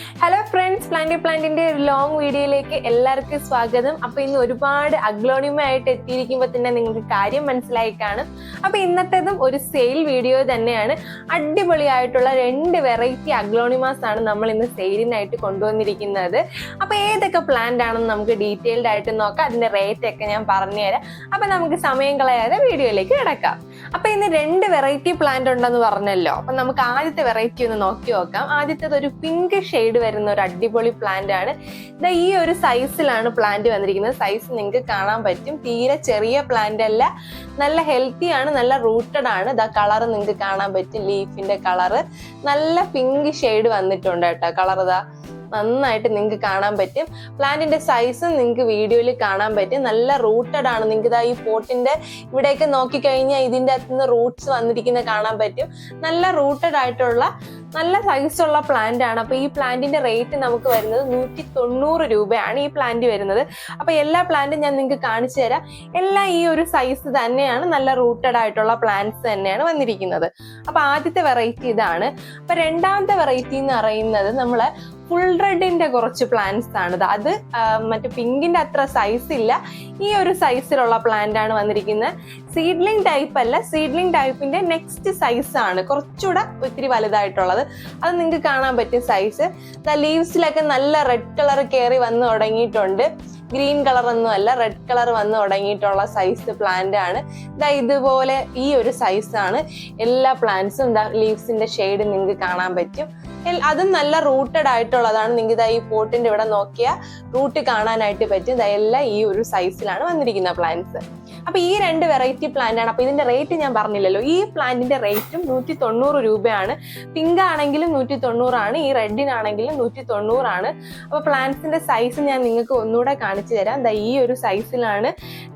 Hello friends, പ്ലാന്റിന്റെ ഒരു long വീഡിയോയിലേക്ക് എല്ലാവർക്കും സ്വാഗതം. അപ്പൊ ഇന്ന് ഒരുപാട് അഗ്ലോണിമ ആയിട്ട് എത്തിയിരിക്കുമ്പോൾ തന്നെ നിങ്ങൾക്ക് കാര്യം മനസ്സിലായി കാണും. അപ്പൊ ഇന്നത്തേതും ഒരു സെയിൽ വീഡിയോ തന്നെയാണ്. അടിപൊളിയായിട്ടുള്ള 2 വെറൈറ്റി അഗ്ലോണിമാസ് ആണ് നമ്മൾ ഇന്ന് സെയിലിനായിട്ട് കൊണ്ടുവന്നിരിക്കുന്നത്. അപ്പൊ ഏതൊക്കെ പ്ലാന്റ് ആണെന്ന് നമുക്ക് ഡീറ്റെയിൽഡ് ആയിട്ട് നോക്കാം. അതിന്റെ റേറ്റ് ഒക്കെ ഞാൻ പറഞ്ഞുതരാം. അപ്പൊ നമുക്ക് സമയം കളയാതെ വീഡിയോയിലേക്ക് കിടക്കാം. അപ്പൊ ഇന്ന് 2 വെറൈറ്റി പ്ലാന്റ് ഉണ്ടെന്ന് പറഞ്ഞല്ലോ. അപ്പൊ നമുക്ക് ആദ്യത്തെ വെറൈറ്റി ഒന്ന് നോക്കി നോക്കാം. ആദ്യത്തേത് ഒരു പിങ്ക് ഷെയ്ഡ് വരുന്ന ഒരു അടിപൊളി പ്ലാന്റ് ആണ്. ഈ ഒരു സൈസിലാണ് പ്ലാന്റ് വന്നിരിക്കുന്നത്. സൈസ് നിങ്ങൾക്ക് കാണാൻ പറ്റും. തീരെ ചെറിയ പ്ലാന്റ് അല്ല, നല്ല ഹെൽത്തി ആണ്, നല്ല റൂട്ടഡ് ആണ്. കളർ നിങ്ങൾക്ക് കാണാൻ പറ്റും. ലീഫിന്റെ കളറ് നല്ല പിങ്ക് ഷെയ്ഡ് വന്നിട്ടുണ്ട് കേട്ടോ. കളർ നന്നായിട്ട് നിങ്ങൾക്ക് കാണാൻ പറ്റും. പ്ലാന്റിന്റെ സൈസും നിങ്ങൾക്ക് വീഡിയോയിൽ കാണാൻ പറ്റും. നല്ല റൂട്ടഡ് ആണ്. നിങ്ങൾക്ക് ഈ പോട്ടിന്റെ ഇവിടെയൊക്കെ നോക്കിക്കഴിഞ്ഞാൽ ഇതിന്റെ അകത്തുനിന്ന് റൂട്ട്സ് വന്നിരിക്കുന്നത് കാണാൻ പറ്റും. നല്ല റൂട്ടഡ് ആയിട്ടുള്ള നല്ല സൈസുള്ള പ്ലാന്റ് ആണ്. അപ്പൊ ഈ പ്ലാന്റിന്റെ റേറ്റ് നമുക്ക് വരുന്നത് 190 രൂപയാണ് ഈ പ്ലാന്റ് വരുന്നത്. അപ്പൊ എല്ലാ പ്ലാന്റും ഞാൻ നിങ്ങൾക്ക് കാണിച്ചു തരാം. എല്ലാം ഈ ഒരു സൈസ് തന്നെയാണ്. നല്ല റൂട്ടഡ് ആയിട്ടുള്ള പ്ലാന്റ്സ് തന്നെയാണ് വന്നിരിക്കുന്നത്. അപ്പൊ ആദ്യത്തെ വെറൈറ്റി ഇതാണ്. അപ്പൊ രണ്ടാമത്തെ വെറൈറ്റി എന്ന് പറയുന്നത് നമ്മള് ഫുൾ റെഡിന്റെ കുറച്ച് പ്ലാന്റ്സ് ആണ്. അത് മറ്റേ പിങ്കിന്റെ അത്ര സൈസ് ഇല്ല, ഈ ഒരു സൈസിലുള്ള പ്ലാന്റ് ആണ് വന്നിരിക്കുന്നത്. സീഡ്ലിംഗ് ടൈപ്പ് അല്ല, സീഡ്ലിംഗ് ടൈപ്പിന്റെ നെക്സ്റ്റ് സൈസ് ആണ്, കുറച്ചുകൂടെ ഒത്തിരി വലുതായിട്ടുള്ളത്. അത് നിങ്ങൾക്ക് കാണാൻ പറ്റും സൈസ്. ലീവ്സിലൊക്കെ നല്ല റെഡ് കളർ കയറി വന്ന് തുടങ്ങിയിട്ടുണ്ട്. ഗ്രീൻ കളർ ഒന്നും അല്ല, റെഡ് കളർ വന്ന് തുടങ്ങിയിട്ടുള്ള സൈസ് പ്ലാന്റ് ആണ്. ഇതുപോലെ ഈ ഒരു സൈസാണ് എല്ലാ പ്ലാന്റ്സും. ലീവ്സിന്റെ ഷെയ്ഡ് നിങ്ങൾക്ക് കാണാൻ പറ്റും. അതും നല്ല റൂട്ടഡ് ആയിട്ടുള്ളതാണ്. നിങ്ങൾക്ക് ഈ പോട്ടിന്റെ ഇവിടെ നോക്കിയാൽ റൂട്ട് കാണാനായിട്ട് പറ്റും. എല്ലാം ഈ ഒരു സൈസിലാണ് വന്നിരിക്കുന്ന പ്ലാന്റ്സ്. അപ്പൊ ഈ 2 വെറൈറ്റി പ്ലാന്റ് ആണ്. അപ്പൊ ഇതിന്റെ റേറ്റ് ഞാൻ പറഞ്ഞില്ലല്ലോ. ഈ പ്ലാന്റിന്റെ റേറ്റും 190 രൂപയാണ്. പിങ്ക് ആണെങ്കിലും 190 ആണ്, ഈ റെഡിനാണെങ്കിലും 190 ആണ്. അപ്പൊ പ്ലാന്റ്സിന്റെ സൈസ് ഞാൻ നിങ്ങൾക്ക് ഒന്നുകൂടെ കാണിച്ചു തരാം. ഈ ഒരു സൈസിലാണ്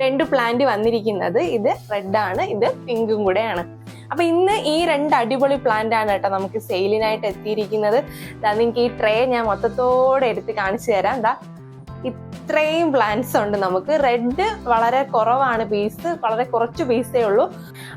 2 പ്ലാന്റ് വന്നിരിക്കുന്നത്. ഇത് റെഡ് ആണ്, ഇത് പിങ്കും കൂടെയാണ്. അപ്പൊ ഇന്ന് ഈ 2 അടിപൊളി പ്ലാന്റ് ആണ് കേട്ടോ നമുക്ക് സെയിലിനായിട്ട് എത്തിയിരിക്കുന്നത്. നിങ്ങൾക്ക് ഈ ട്രേ ഞാൻ മൊത്തത്തോടെ എടുത്ത് കാണിച്ചു തരാം. ഇത്രയും പ്ലാന്റ്സ് ഉണ്ട് നമുക്ക്. റെഡ് വളരെ കുറവാണ് പീസ്, വളരെ കുറച്ച് പീസേ ഉള്ളൂ.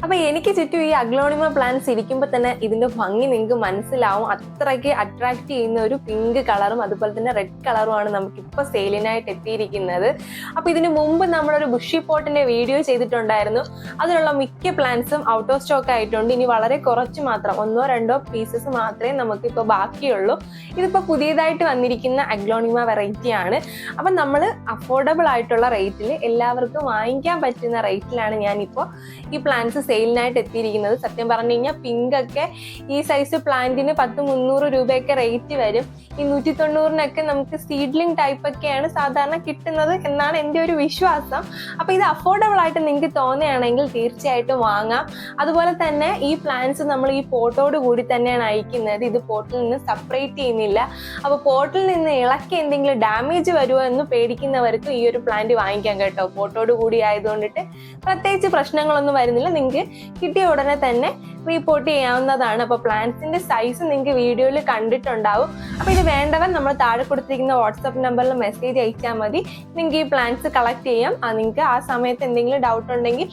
അപ്പൊ എനിക്ക് ചുറ്റും ഈ അഗ്ലോണിമ പ്ലാന്റ്സ് ഇരിക്കുമ്പോൾ തന്നെ ഇതിന്റെ ഭംഗി നിങ്ങൾക്ക് മനസ്സിലാവും. അത്രയ്ക്ക് അട്രാക്ട് ചെയ്യുന്ന ഒരു പിങ്ക് കളറും അതുപോലെ തന്നെ റെഡ് കളറുമാണ് നമുക്കിപ്പോൾ സെയിലിനായിട്ട് എത്തിയിരിക്കുന്നത്. അപ്പൊ ഇതിനു മുമ്പ് നമ്മളൊരു ബുഷി പോട്ടിന്റെ വീഡിയോ ചെയ്തിട്ടുണ്ടായിരുന്നു. അതിലുള്ള മിക്ക പ്ലാന്റ്സും ഔട്ട് ഓഫ് സ്റ്റോക്ക് ആയിട്ടുണ്ട്. ഇനി വളരെ കുറച്ച് മാത്രം, 1-2 പീസസ് മാത്രമേ നമുക്കിപ്പോൾ ബാക്കിയുള്ളൂ. ഇതിപ്പോ പുതിയതായിട്ട് വന്നിരിക്കുന്ന അഗ്ലോണിമ വെറൈറ്റി ആണ്. അപ്പൊ നമ്മൾ അഫോർഡബിൾ ആയിട്ടുള്ള റേറ്റിൽ എല്ലാവർക്കും വാങ്ങിക്കാൻ പറ്റുന്ന റേറ്റിലാണ് ഞാനിപ്പോൾ ഈ പ്ലാന്റ്സ് സെയിലിനായിട്ട് എത്തിയിരിക്കുന്നത്. സത്യം പറഞ്ഞു കഴിഞ്ഞാൽ പിങ്ക് ഒക്കെ ഈ സൈസ് പ്ലാന്റിന് 100-300 രൂപയൊക്കെ റേറ്റ് വരും. ഈ 190-നൊക്കെ നമുക്ക് സീഡ്ലിംഗ് ടൈപ്പ് ഒക്കെയാണ് സാധാരണ കിട്ടുന്നത് എന്നാണ് എൻ്റെ ഒരു വിശ്വാസം. അപ്പൊ ഇത് അഫോർഡബിൾ ആയിട്ട് നിങ്ങൾക്ക് തോന്നുകയാണെങ്കിൽ തീർച്ചയായിട്ടും വാങ്ങാം. അതുപോലെ തന്നെ ഈ പ്ലാന്റ്സ് നമ്മൾ ഈ പോട്ടോട് കൂടി തന്നെയാണ് അയക്കുന്നത്. ഇത് പോട്ടിൽ നിന്ന് സെപ്പറേറ്റ് ചെയ്യുന്നില്ല. അപ്പൊ പോട്ടിൽ നിന്ന് ഇളക്കി എന്തെങ്കിലും ഡാമേജ് വരുമോ എന്ന് പേടിക്കുന്നവർക്ക് ഈ ഒരു പ്ലാന്റ് വാങ്ങിക്കാം കേട്ടോ. പോട്ടോട് കൂടി ആയതുകൊണ്ടിട്ട് പ്രത്യേകിച്ച് പ്രശ്നങ്ങളൊന്നും വരുന്നില്ല. നിങ്ങൾക്ക് കിട്ടിയ ഉടനെ തന്നെ റീപോർട്ട് ചെയ്യാവുന്നതാണ്. അപ്പൊ പ്ലാന്റ്സിന്റെ സൈസ് നിങ്ങൾക്ക് വീഡിയോയിൽ കണ്ടിട്ടുണ്ടാവും. അപ്പൊ ഇത് വേണ്ടവർ നമ്മൾ താഴെ കൊടുത്തിരിക്കുന്ന വാട്സ്ആപ്പ് നമ്പറിൽ മെസ്സേജ് അയച്ചാൽ മതി. നിങ്ങൾക്ക് ഈ പ്ലാന്റ്സ് കളക്ട് ചെയ്യാം. നിങ്ങൾക്ക് ആ സമയത്ത് എന്തെങ്കിലും ഡൗട്ട് ഉണ്ടെങ്കിൽ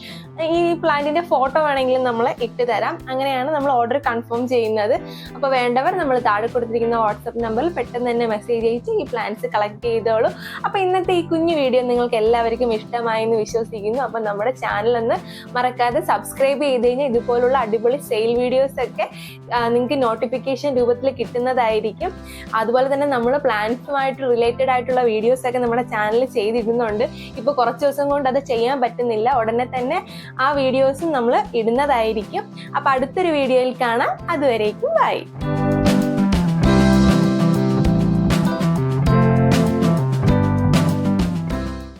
ഈ പ്ലാന്റിന്റെ ഫോട്ടോ വേണമെങ്കിലും നമ്മൾ ഇട്ട് തരാം. അങ്ങനെയാണ് നമ്മൾ ഓർഡർ കൺഫേം ചെയ്യുന്നത്. അപ്പൊ വേണ്ടവർ നമ്മൾ താഴെ കൊടുത്തിരിക്കുന്ന വാട്സ്ആപ്പ് നമ്പറിൽ പെട്ടെന്ന് തന്നെ മെസ്സേജ് അയച്ച് ഈ പ്ലാന്റ്സ് കളക്ട് ചെയ്തോളൂ. അപ്പൊ ഇന്നത്തെ ഈ കുഞ്ഞു വീഡിയോ നിങ്ങൾക്ക് എല്ലാവർക്കും ഇഷ്ടമായി എന്ന് വിശ്വസിക്കുന്നു. അപ്പൊ നമ്മുടെ ചാനൽ ഒന്ന് മറക്കാതെ സബ്സ്ക്രൈബ് ചെയ്ത് കഴിഞ്ഞാൽ ഇതുപോലുള്ള അടിപൊളി സെയിൽ വീഡിയോസ് ഒക്കെ നിങ്ങൾക്ക് നോട്ടിഫിക്കേഷൻ രൂപത്തിൽ കിട്ടുന്നതായിരിക്കും. അതുപോലെ തന്നെ നമ്മൾ പ്ലാന്റ്സുമായിട്ട് റിലേറ്റഡ് ആയിട്ടുള്ള വീഡിയോസ് ഒക്കെ നമ്മുടെ ചാനലിൽ ചെയ്തിടുന്നുണ്ട്. ഇപ്പൊ കുറച്ച് ദിവസം കൊണ്ട് അത് ചെയ്യാൻ പറ്റുന്നില്ല. ഉടനെ തന്നെ ആ വീഡിയോസും നമ്മൾ ഇടുന്നതായിരിക്കും. അപ്പൊ അടുത്തൊരു വീഡിയോയിൽ കാണാം. അതുവരേക്കും ബൈ.